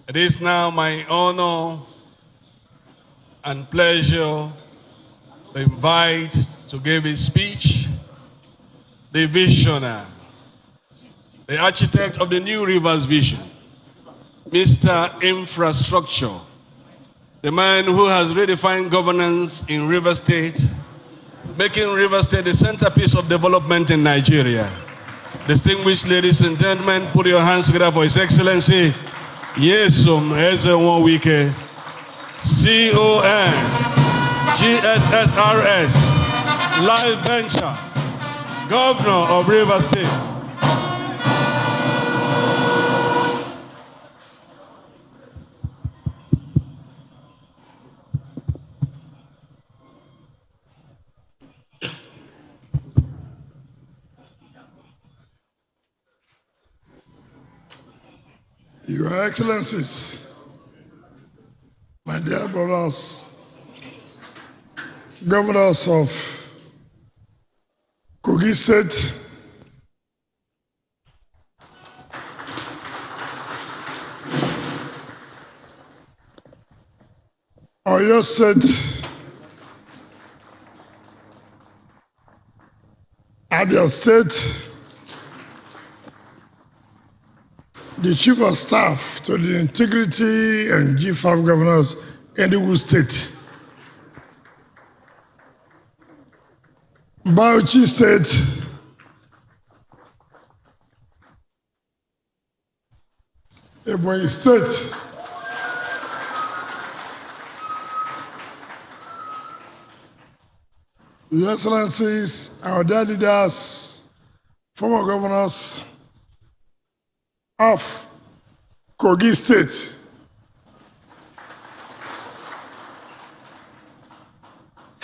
It is now my honor and pleasure to invite to give his speech the visionary, the architect of the New Rivers Vision, Mr. Infrastructure, the man who has redefined governance in River State, making River State the centerpiece of development in Nigeria. Distinguished ladies and gentlemen, put your hands together for His Excellency, Yesum Ezenwo Wike, CON, GSSRS, Live Venture, Governor of River State. Your Excellencies, my dear brothers, governors of Kogi State, Oyo State, Abia State, the Chief of Staff to the Integrity and G5 Governors in Enugu State, Bauchi State, Ebonyi State, Your Excellencies, our dear leaders, former governors of Kogi State,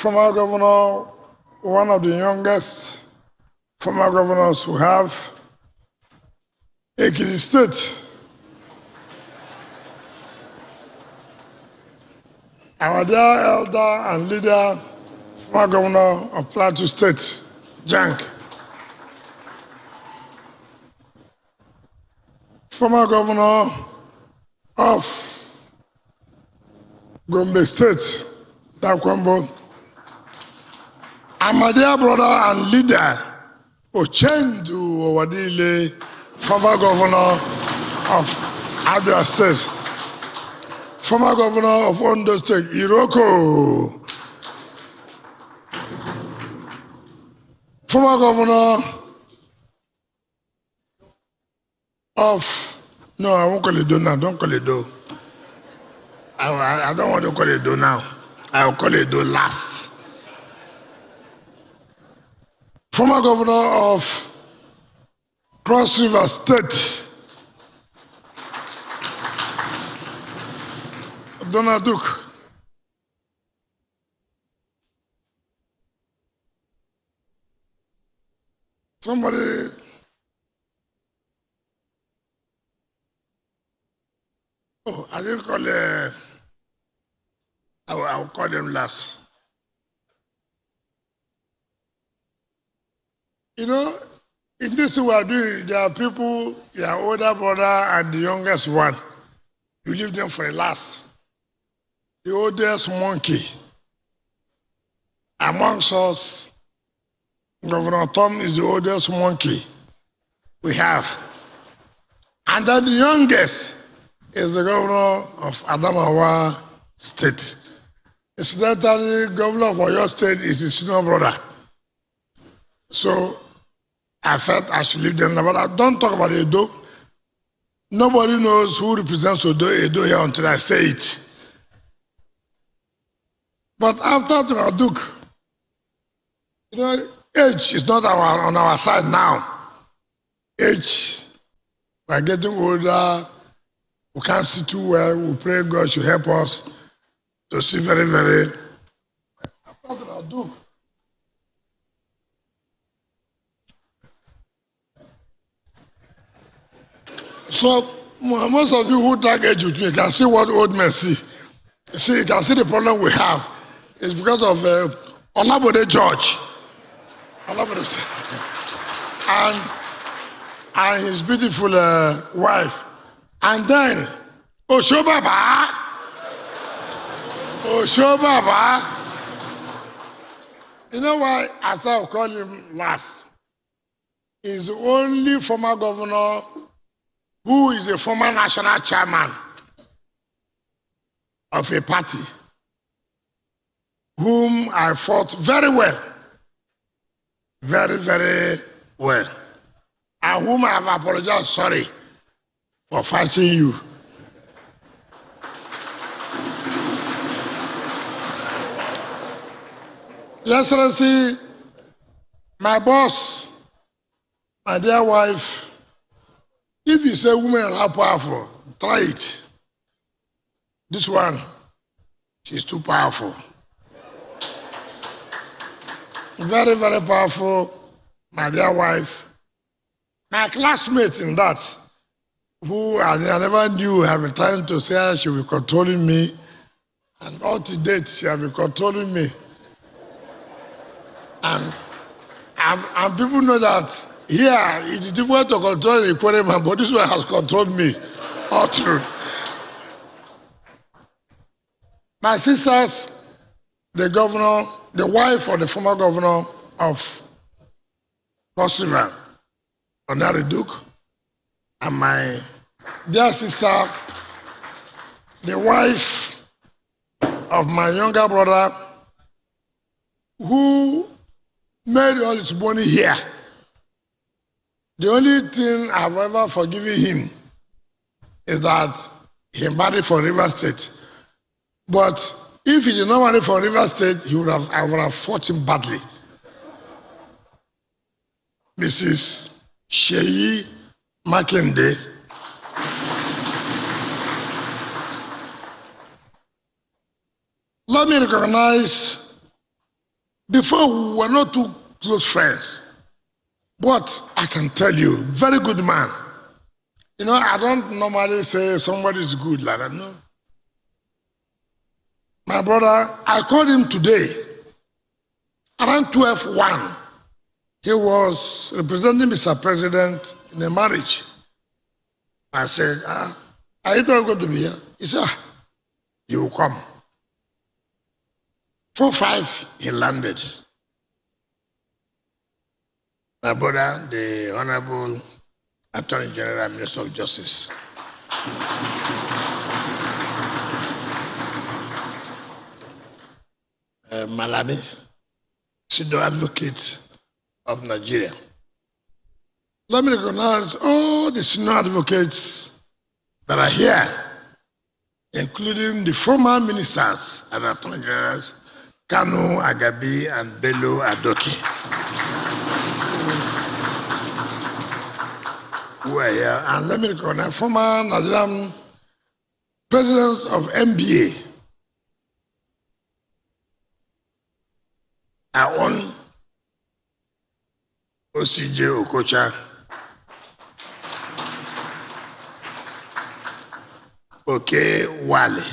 former governor, one of the youngest former governors who have, Ekiti State, our dear elder and leader, former governor of Plateau State, Jank, former governor of Gombe State, Dakwambo, and my dear brother and leader, Ochendu Owadile, former governor of Abia State, former governor of Ondo State, Iroko, former governor of, no, I won't call it do now, don't call it do. I don't want to call it do now. I will call it do last. Former governor of Cross River State, Donald Duke. Somebody I didn't call I will call them last. You know, in this we are doing, there are people, your older brother and the youngest one. You leave them for the last. The oldest monkey amongst us, Governor Tom is the oldest monkey we have. And then the youngest is the governor of Adamawa State. Incidentally, governor of Oyo State is his senior brother. So I felt I should leave them. But I don't talk about Edo. Nobody knows who represents Edo here until I say it. But after Duke, you know, age is not on our side now. Age, we are getting older. We can't see too well. We pray God should help us to see very, very. After Duke. So most of you who tag age with me can see what old men see. See, you can see the problem we have. It's because of Olabode George. Olabode. and his beautiful wife. And then Osho Baba. Osho Baba. You know why I said I'll call him last? He's the only former governor who is a former national chairman of a party whom I fought very well. Very, very well. And whom I have apologized, sorry, for fighting you. Your Excellency, my boss, my dear wife, if you say women are powerful, try it. This one, she's too powerful. Very, very powerful, my dear wife. My classmate in that, who I never knew, have been trying to say she will be controlling me, and all to date she has been controlling me. And people know that here it is difficult to control the Equatorial man, but this one has controlled me all through. My sisters, the governor, the wife of the former governor of Cross River, Onari Duke, and my dear sister, the wife of my younger brother, who made all his money here. The only thing I've ever forgiven him is that he married for River State. But if he did not marry for River State, I would have fought him badly. Mrs. Sheyi Makinde, let me recognize, before we were not too close friends, but I can tell you, very good man. You know, I don't normally say somebody is good like that, no. My brother, I called him today, around 12:01. He was representing Mr. President in a marriage. I said, are you not going to be here? He said, you will come. 4:05, he landed. My brother, the Honorable Attorney General, Minister of Justice. Malami, senior advocate of Nigeria. Let me recognize all the senior advocates that are here, including the former ministers and attorney generals, Kanu, Agabi, and Bello Adoki, who are here. And let me recognize former Nigerian presidents of NBA. Our own OCJ Okocha, Okay Wale.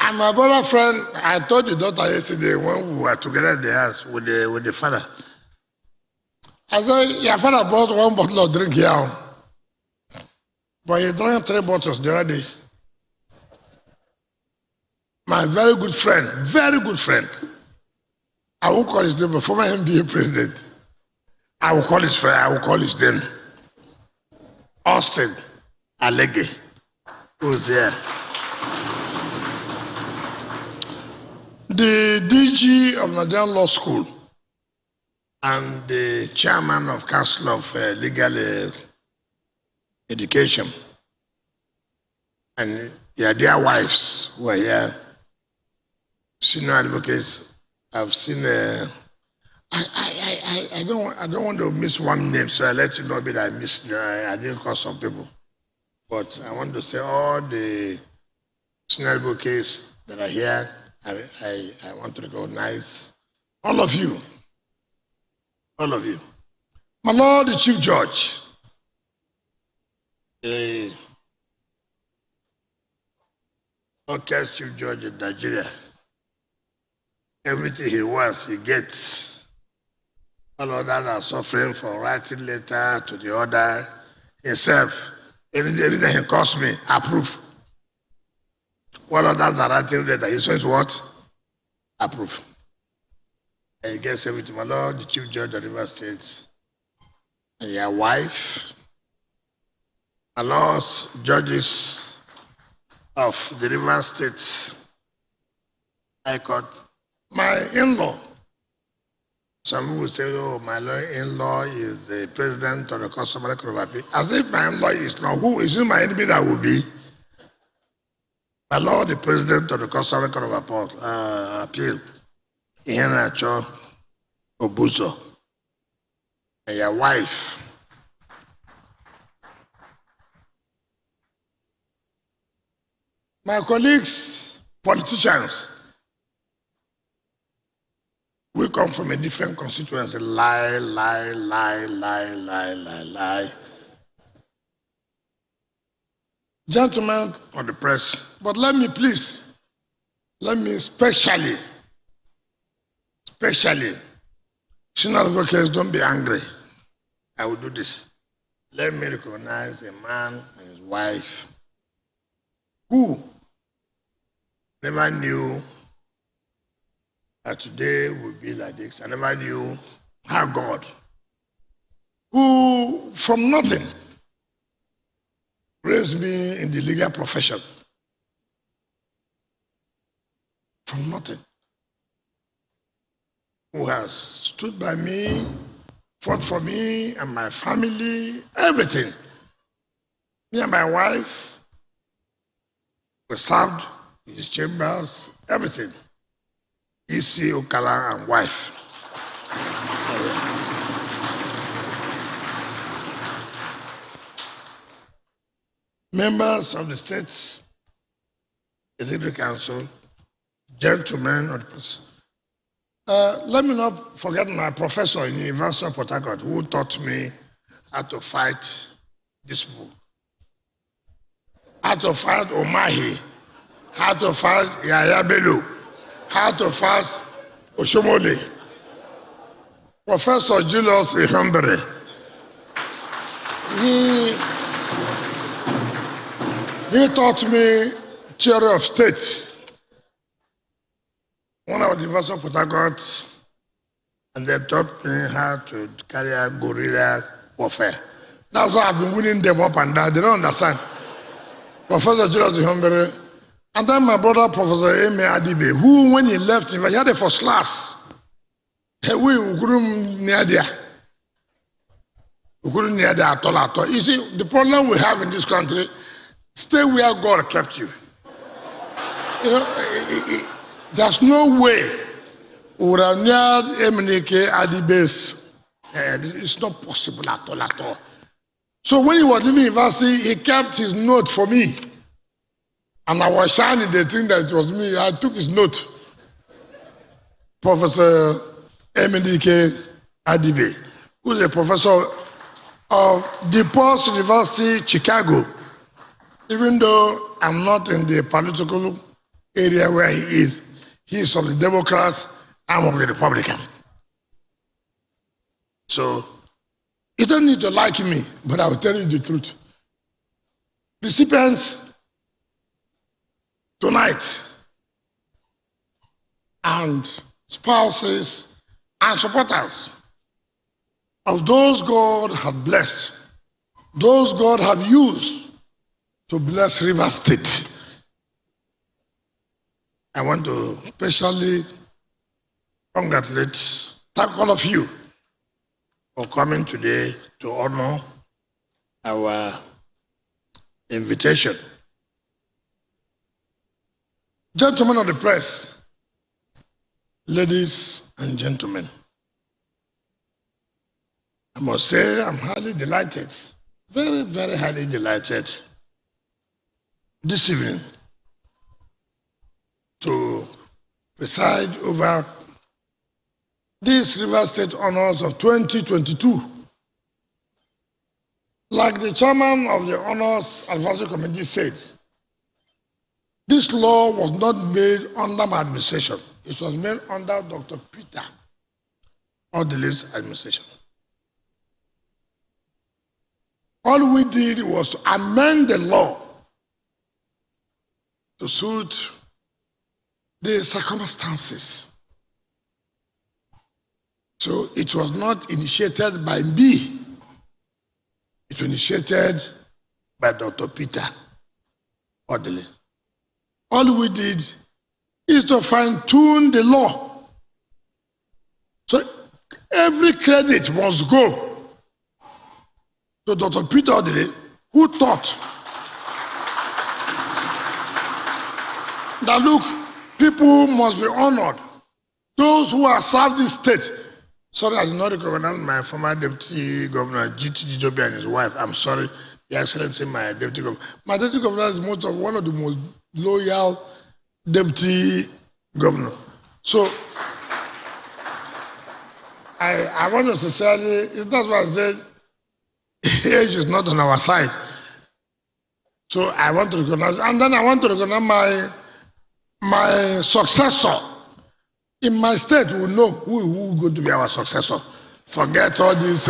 And my brother friend, I told the daughter yesterday when we were together in the house with the father. I said, your father brought one bottle of drink here, but he drank 3 bottles the other day. My very good friend, I won't call his name, but former NBA president. I will call his friend, I will call his name. Austin Alege, who's there. The DG of Nigerian Law School and the chairman of Council of Legal Education and their dear wives who are here. Senior advocates, I've seen. I don't want to miss one name, so I let you know that I missed. I didn't call some people, but I want to say all the senior advocates that are here. I want to recognize all of you. All of you. My Lord, the Chief Judge. Okay, Chief Judge in Nigeria. Everything he wants, he gets. All others are suffering for writing letter to the order. Himself, Anything he calls me, approve. What others are writing letter, he says what? Approve. And he gets everything. My Lord, the Chief Judge of the River State, and your wife, my Lord, judges of the River State High Court, my in-law. Some people say, oh, my in-law is the president of the Customary Court of Appeal. As if my in-law is not. Who is it my enemy that will be? My Lord, the president of the Customary Court of Appeal, Iheanacho Obuzo, and your wife. My colleagues, politicians, we come from a different constituency. Lie, lie, lie, lie, lie, lie, lie. Gentlemen of the press, but let me specially, senior advocates, don't be angry. I will do this. Let me recognize a man and his wife who never knew that today would be like this. I never knew how God, who from nothing raised me in the legal profession. From nothing. Who has stood by me, fought for me and my family, everything. Me and my wife, we served in his chambers, everything. E.C. Okala and wife. Members of the State Executive Council, gentlemen of the press. Let me not forget my professor in the University of Port Harcourt who taught me how to fight this book. How to fight Omahi, how to fight Yaya Bello, how to fight Oshomole. Professor Julius Ihambere. He taught me theory of state when I was at the University of Port Harcourt, and they taught me how to carry out guerrilla warfare. That's why I've been winning them up and down. They don't understand. Professor Julius Ihambere, and then my brother Professor Eme Adibe, who when he left, he had a first class. We couldn't near there. We couldn't near there at all. You see, the problem we have in this country, stay where God kept you. You know, there's no way we would have near Emenike Adibe's. It's not possible at all. So when he was leaving university, he kept his note for me. And I was shining the thing that it was me. I took his note. Professor Emenike Adibe, who is a professor of DePaul University, Chicago. Even though I'm not in the political area where he is of the Democrats, I'm of the Republican. So, you don't need to like me, but I will tell you the truth. Recipients tonight and spouses and supporters of those God had blessed, those God have used to bless River State. I want to especially congratulate, thank all of you for coming today to honor our invitation. Gentlemen of the press, ladies and gentlemen, I must say I'm highly delighted, very, very highly delighted this evening to preside over these River State Honors of 2022. Like the chairman of the Honors Advisory Committee said, this law was not made under my administration. It was made under Dr. Peter Odele's administration. All we did was to amend the law to suit the circumstances. So it was not initiated by me. It was initiated by Dr. Peter Odele. All we did is to fine-tune the law. So every credit must go to Dr. Peter Odele, who thought that, look, people must be honored. Those who have served this state. Sorry, I did not recognize my former deputy governor, G.T. Jobi, and his wife. I'm sorry, Your Excellency, my deputy governor. My deputy governor is one of the most loyal deputy governor. So, I want to sincerely, that's why I said, age is not on our side. So I want to recognize, and then I want to recognize my successor. In my state, we will know who is going to be our successor. Forget all this.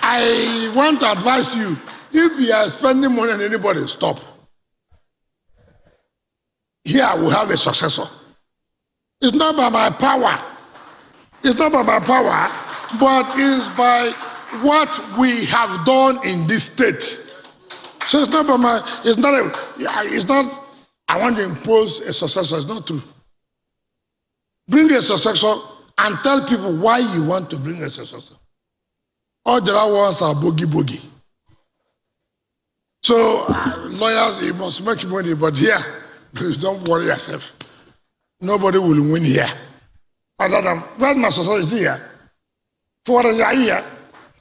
I want to advise you, if you are spending money on anybody, stop. Here we have a successor. It's not by my power. It's not by my power, but it's by what we have done in this state. So it's not by my, it's not, I want to impose a successor. It's not true. Bring a successor and tell people why you want to bring a successor. All the other ones are boogie. So, lawyers, you must make money, but here, please don't worry yourself. Nobody will win here. Other than, where's my successor? Is here? For what is here?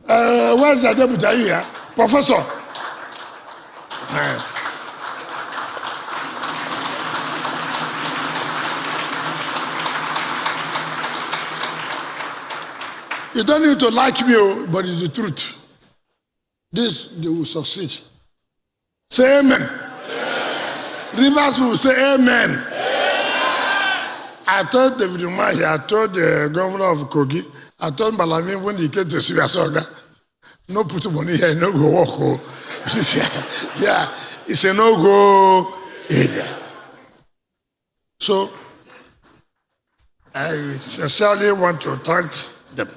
Where's the deputy here? Professor. You don't need to like me, but it's the truth. This, they will succeed. Say amen. Rivers will say amen. I told David Umahi, I told the governor of Kogi, I told Malami when he came to see us, no put money here, no go walk. Yeah, it's a no go area. So, I sincerely want to thank them.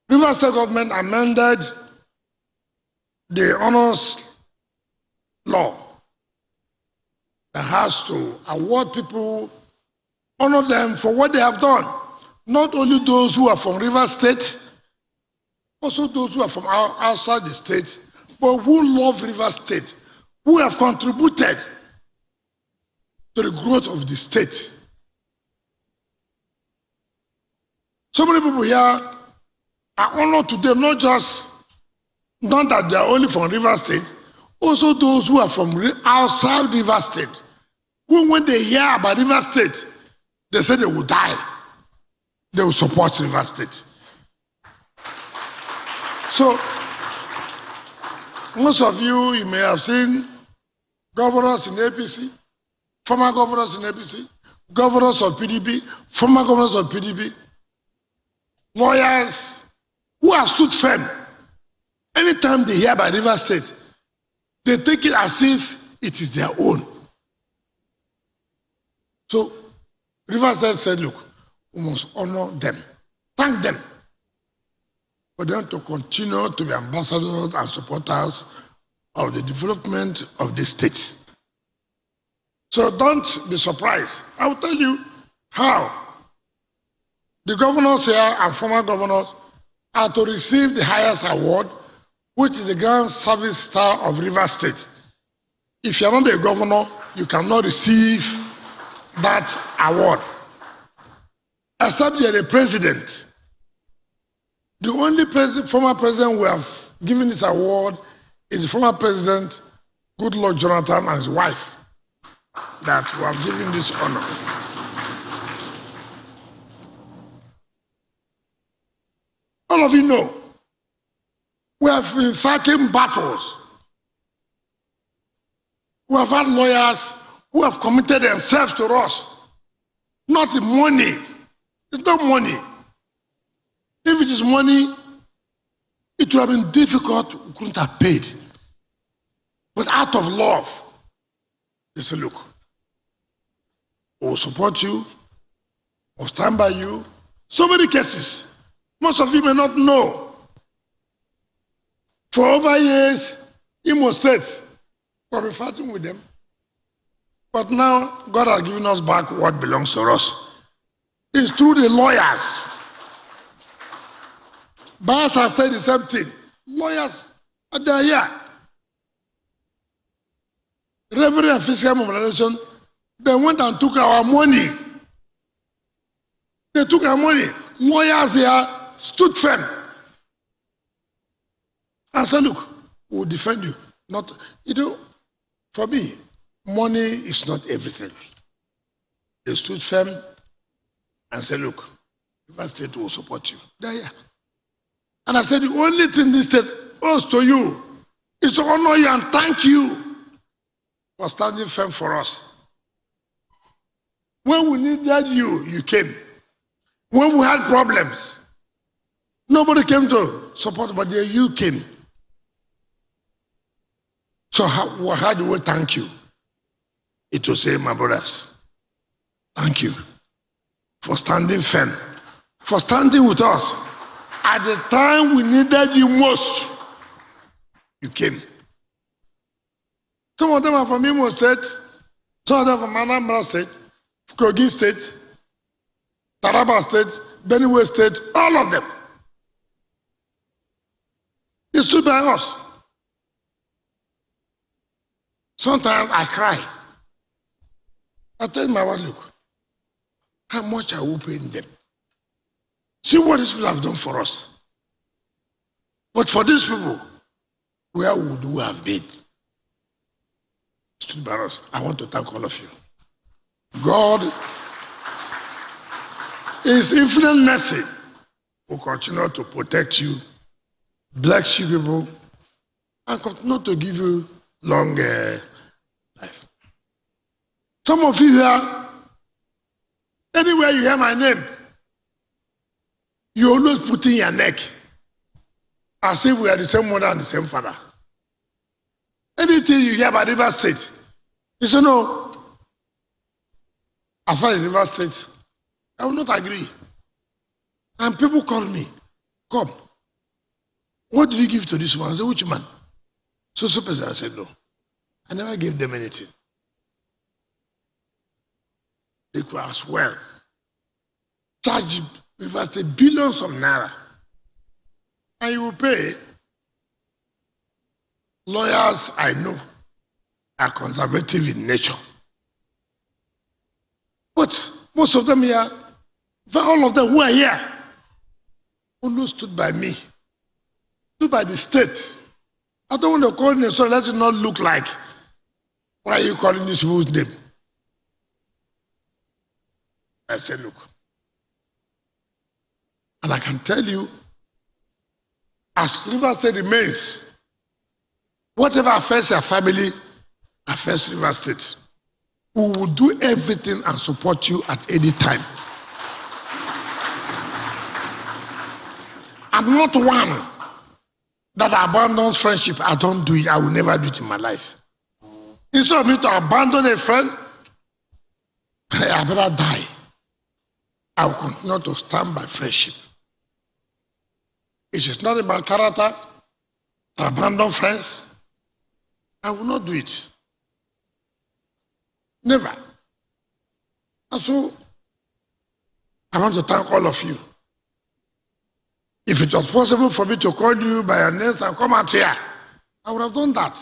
Rivers State government amended the honors law that has to award people, honor them for what they have done. Not only those who are from Rivers State, also those who are from outside the state, but who love Rivers State, who have contributed to the growth of the state. So many people here are honored to them, not that they are only from Rivers State, also those who are from outside Rivers State, who when they hear about Rivers State, they say they will die. They will support Rivers State. So, most of you may have seen governors in APC, former governors in APC, governors of PDP, former governors of PDP, lawyers who have stood firm. Anytime they hear about Rivers State, they take it as if it is their own. So, Rivers State said, look, we must honor them, thank them for them to continue to be ambassadors and supporters of the development of this state. So don't be surprised. I will tell you how the governors here and former governors are to receive the highest award, which is the Grand Service Star of Rivers State. If you are not a governor, you cannot receive that award. Except you are a president. The only former president who have given this award is the former president, Goodluck Jonathan, and his wife, that who have given this honor. All of you know, we have been fighting battles. We have had lawyers who have committed themselves to us. not the money. It's not money. If it is money, it would have been difficult. We couldn't have paid. But out of love, they say, look, we will support you, we'll stand by you. So many cases. Most of you may not know. For over years, Imo State, we've been fighting with them. But now, God has given us back what belongs to us. It's through the lawyers. Bias has said the same thing. Lawyers are here. Revenue and fiscal mobilization, they went and took our money. They took our money. Lawyers here stood firm and said, look, we'll defend you. Not, for me, money is not everything. They stood firm and said, look, the state will support you. They're here. And I said, the only thing this state owes to you is to honor you and thank you for standing firm for us. When we needed you, you came. When we had problems, nobody came to support, but you came. So how do we thank you? It will say, my brothers, thank you for standing firm, for standing with us. At the time we needed you most, you came. Some of them are from Imo State, some of them from Anambra State, Kogi State, Taraba State, Benue State, all of them. They stood by us. Sometimes I cry. I tell my wife, look, how much are we paying them? See what these people have done for us. But for these people, where would we have been? Stood by us. I want to thank all of you. God, in His infinite mercy, will continue to protect you, bless you people, and continue to give you long life. Some of you here, anywhere you hear my name, you always put in your neck as if we are the same mother and the same father. Anything you hear about River State, you say, no, as far as River State, I will not agree. And people call me, come, what did you give to this man? I said, which man? So person, I said, no, I never gave them anything. They could as well charge River State billions of naira, and you will pay. Lawyers I know are conservative in nature. But most of them here, all of them who are here, always stood by me, stood by the state. I don't want to call name, so let it not look like, why are you calling this people's name? I said, look, and I can tell you, as River State remains, whatever affects your family affects River State. We will do everything and support you at any time. I'm not one that abandons friendship. I don't do it. I will never do it in my life. Instead of me to abandon a friend, I better die. I will continue to stand by friendship. It is not about character to abandon friends. I will not do it. Never. And so, I want to thank all of you. If it was possible for me to call you by your names and come out here, I would have done that.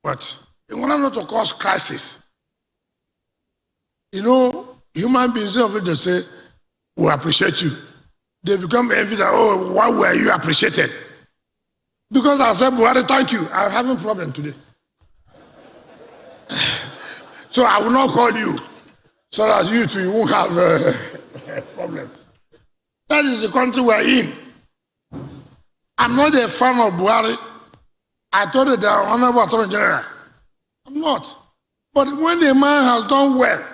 But in order not to cause crisis, human beings of it, they say, we appreciate you. They become envy that, oh, why were you appreciated? Because I said, Buhari, thank you. I'm having a problem today. So I will not call you so that you too you won't have a problem. That is the country we're in. I'm not a fan of Buhari. I told you the Honorable Attorney General. I'm not. But when the man has done well,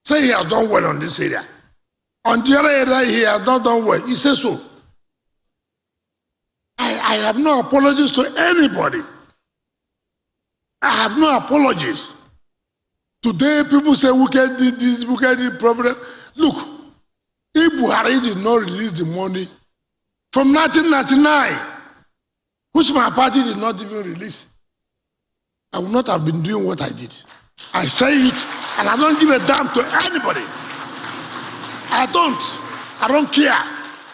say he has done well on this area. On the other area, he has not done well. He says so. I have no apologies to anybody. I have no apologies. Today, people say Wike did this, Wike did problem. Look, if Buhari did not release the money from 1999, which my party did not even release, I would not have been doing what I did. I say it, and I don't give a damn to anybody. I don't care.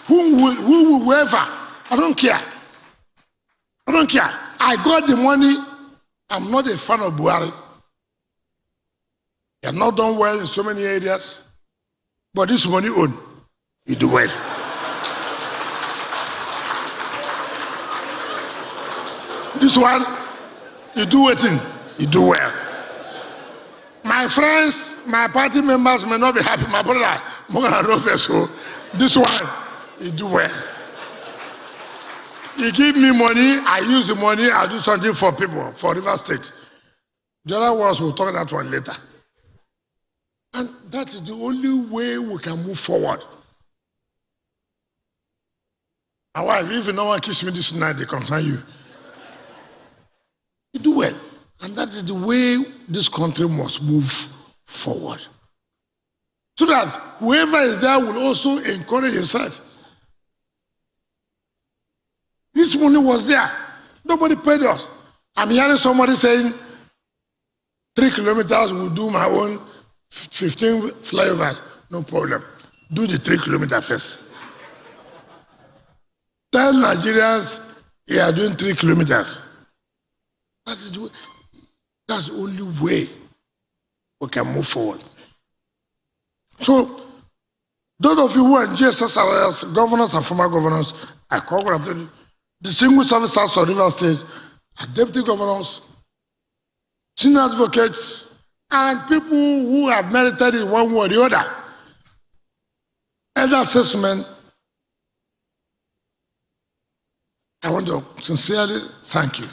Whoever. I don't care. I don't care. I got the money. I'm not a fan of Buhari. He has not done well in so many areas. But this money own, he do well. This one, he do waiting, he do well. My friends, my party members may not be happy. My brother, this one, he do well. He give me money, I use the money, I do something for people, for River State. The other ones, we'll talk that one later. And that is the only way we can move forward. My wife, if no one kiss me this night, they concern you. You do well. And that is the way this country must move forward. So that whoever is there will also encourage himself. This money was there. Nobody paid us. I'm hearing somebody saying 3 kilometers will do my own 15 flyovers. No problem. Do the 3 kilometers first. Tell Nigerians you are doing 3 kilometers. That's the only way we can move forward. So, those of you who are in GSS as governors and former governors, I congratulate you. The single service staff of River State, deputy governors, senior advocates, and people who have merited in one way or the other. Elder statesmen, I want to sincerely thank you.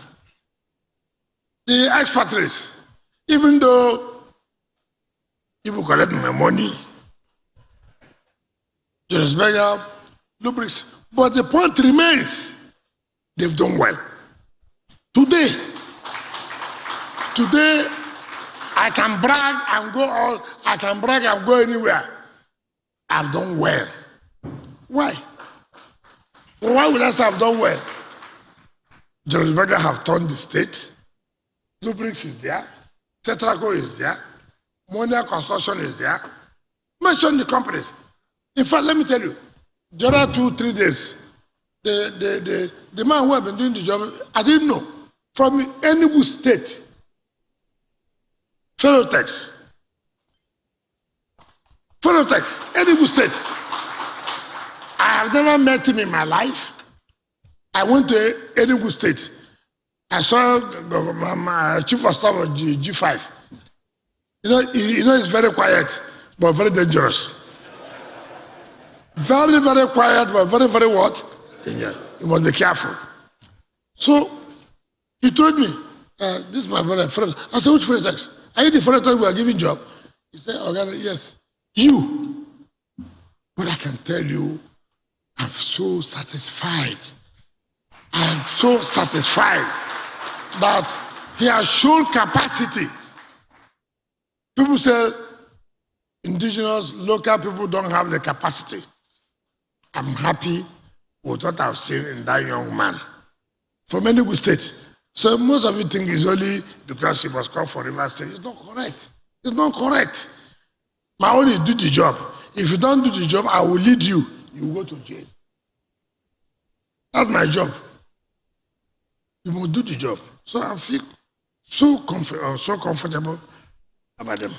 The expatriates, even though people collect my money, Johannesburg, lubricants, but the point remains, they've done well. Today, I can brag and go anywhere. I've done well. Why? Why would I say I've done well? Johannesburg have turned the state. Lubricants is there. Tetraco is there. Monia Construction is there. Mention the companies. In fact, let me tell you, the other 2-3 days, the man who had been doing the job, I didn't know, from Enugu State, Phenotex, Enugu State. I have never met him in my life. I went to Enugu State. I saw my chief of staff of G5. You know, it's very quiet, but very dangerous. Very, very quiet, but very, very what? Dangerous. You must be careful. So, he told me, this is my brother, Fred. I said, which Fred? Are you the Fred we are giving job? He said, okay, yes. You. But I can tell you, I'm so satisfied. I am so satisfied that he has shown capacity. People say indigenous, local people don't have the capacity. I'm happy with what I've seen in that young man from Enugu State. So most of you think it's only because he was called for River State. It's not correct. It's not correct. My only do the job. If you don't do the job, I will lead you. You will go to jail. That's my job. You must do the job. So I feel so comfortable about them.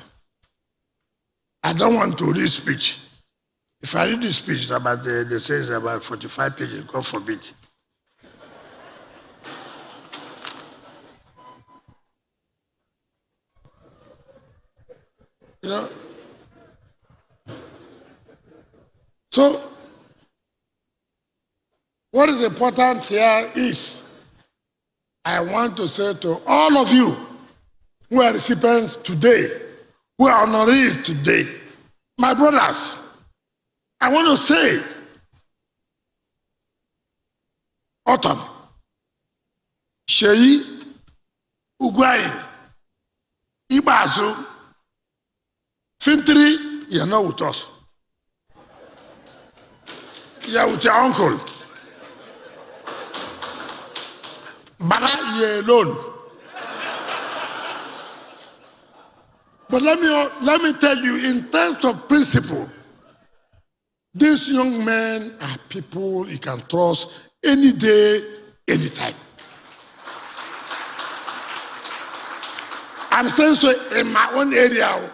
I don't want to read speech. If I read this speech about they say it's about 45 pages, God forbid. You know? So, what is important here is, I want to say to all of you who are recipients today, who are honorees today, My brothers, I want to say, Autumn, Sheyi, Ugwai, Ibazu, Fintri, you're not with us. You're with your uncle. Bala, you're alone. But let me tell you, in terms of principle, these young men are people you can trust any day, anytime. I'm saying so in my own area.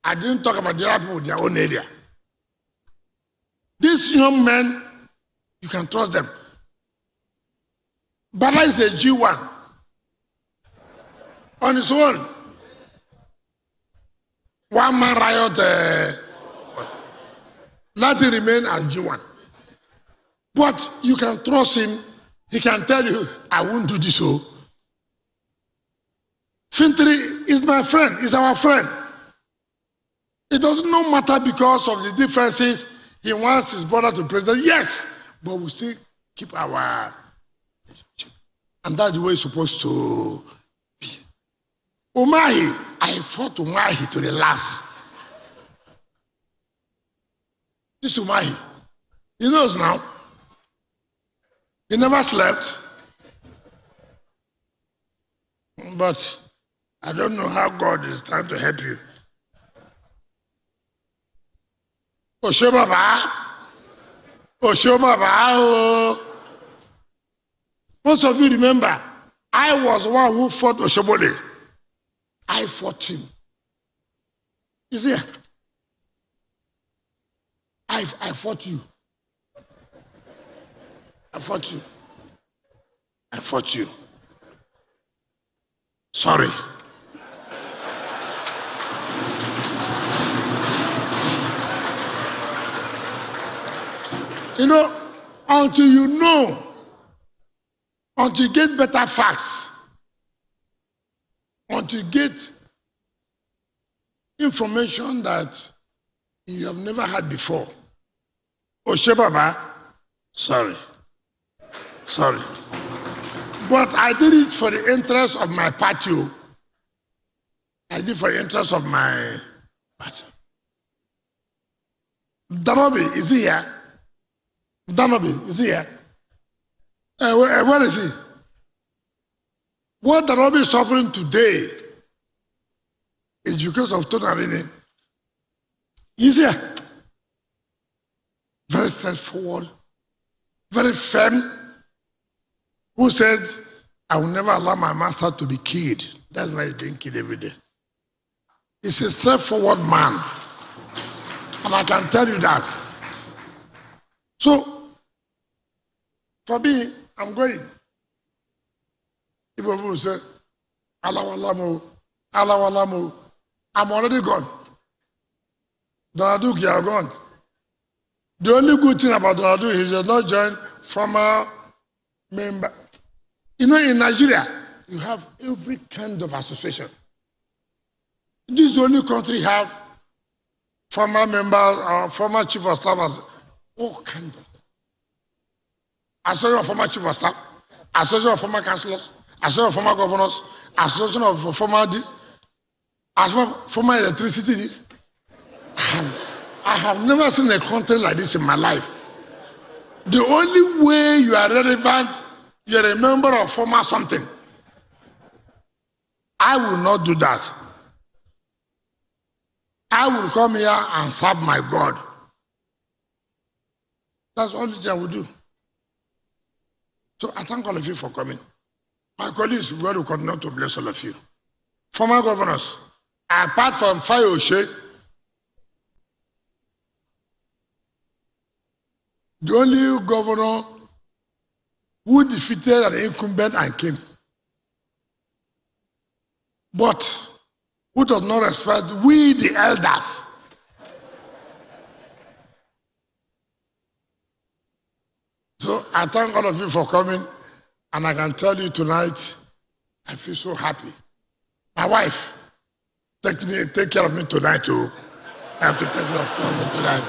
I didn't talk about the other people in their own area. These young men, you can trust them. Bala is a G1 on his own. One man riot, let him remain as G1. But you can trust him. He can tell you, I won't do this. So, Fintri is my friend, is our friend. It doesn't matter because of the differences. He wants his brother to president. Yes, but we still keep our. And that's the way it's supposed to be. Umahi, I fought Umahi to the last. This Umahi, he knows now. He never slept. But I don't know how God is trying to help you. Oshobaba. Oshobaba. Most of you remember, I was the one who fought Oshobole. I fought him. You see, I fought you. I fought you. I fought you. Sorry. You know, until you get better facts, until you get information that you have never had before. Oshebaba, sorry. But I did it for the interest of my party. I did it for the interest of my party. Danobi, is he here? Danobi, is he here? Where is he? What Danobi is suffering today is because of Tonarini. He's here. Very straightforward, very firm. Who said, I will never allow my master to be killed. That's why he's being killed every day. He's a straightforward man. And I can tell you that. So, for me, I'm going. People will say, Allah Walamu. I'm already gone. Donaduk, you are gone. The only good thing about Donaduk is he has not joined former member. You know, in Nigeria, you have every kind of association. This is the only country have former members or former chief of staff, all kinds of. Association of former chief of staff, association of former councillors, association of former governors, association of former electricity. I have never seen a country like this in my life. The only way you are relevant, you're a member of former something. I will not do that. I will come here and serve my God. That's all I will do. So I thank all of you for coming. My colleagues, God will continue to bless all of you. Former governors, apart from Fayoshe, the only governor who defeated an incumbent and came, but who does not respect we the elders. So I thank all of you for coming, and I can tell you tonight, I feel so happy. My wife, take care of me tonight too. I have to take your phone tonight.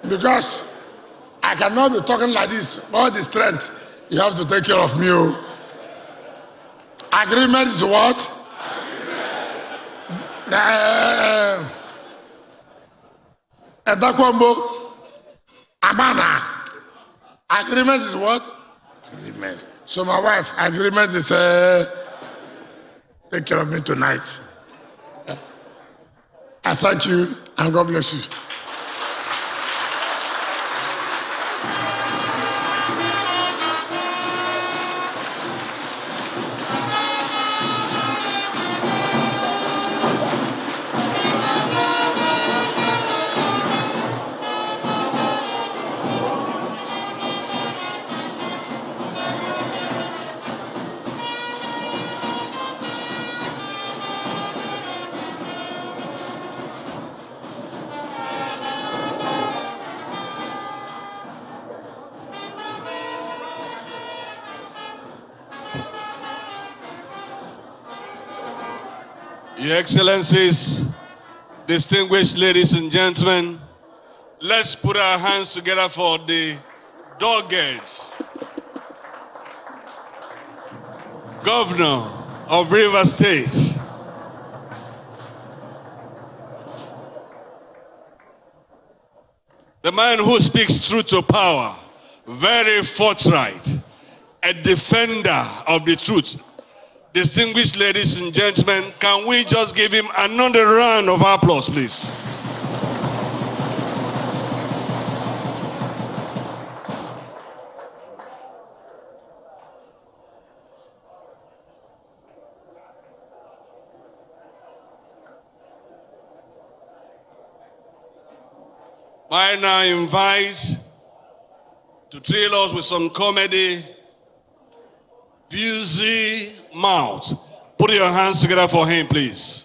Because I cannot be talking like this, all the strength. You have to take care of me. Agreement is what? Edakwambo, Amana. Agreement is what? Agreement. So my wife, agreement is take care of me tonight. I thank you and God bless you. Your Excellencies, distinguished ladies and gentlemen, let's put our hands together for the dogged Governor of Rivers State, the man who speaks truth to power, very forthright, a defender of the truth. Distinguished ladies and gentlemen, can we just give him another round of applause, please? I now invite to thrill us with some comedy, Busy Mouth. Put your hands together for him, please.